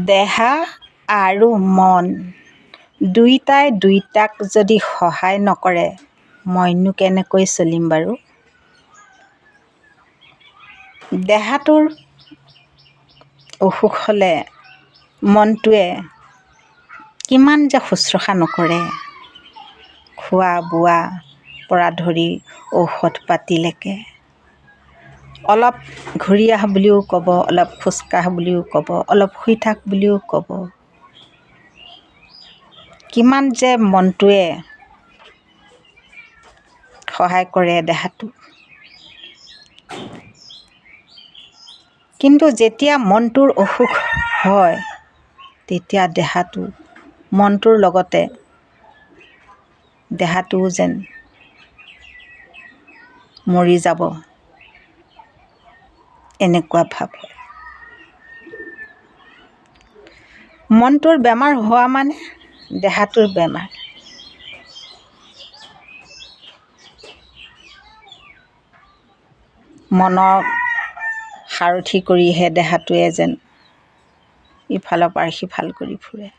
দেহা আৰু মন দুইটাই দুইটাক যদি সহায় নকৰে মইনো কেনেকৈ চলিম বাৰু। দেহাটোৰ অসুখ হ'লে মনটোৱে কিমান যে শুশ্ৰূষা নকৰে, খোৱা বোৱা পৰা ধৰি ঔষধ পাতিলৈকে। অলপ ঘূৰি আহ বুলিও ক'ব, অলপ খোজকাঢ় বুলিও ক'ব, অলপ শুই থাক বুলিও ক'ব। কিমান যে মনটোৱে সহায় কৰে দেহাটোক। কিন্তু যেতিয়া মনটোৰ অসুখ হয় তেতিয়া দেহাটো মনটোৰ লগতে দেহাটোও যেন মৰি যাব এনেকুৱা ভাৱ হয়। মনটোৰ বেমাৰ হোৱা মানে দেহাটোৰ বেমাৰ। মনক সাৰথি কৰিহে দেহাটোৱে যেন ইফালৰ পৰা সিফাল কৰি ফুৰে।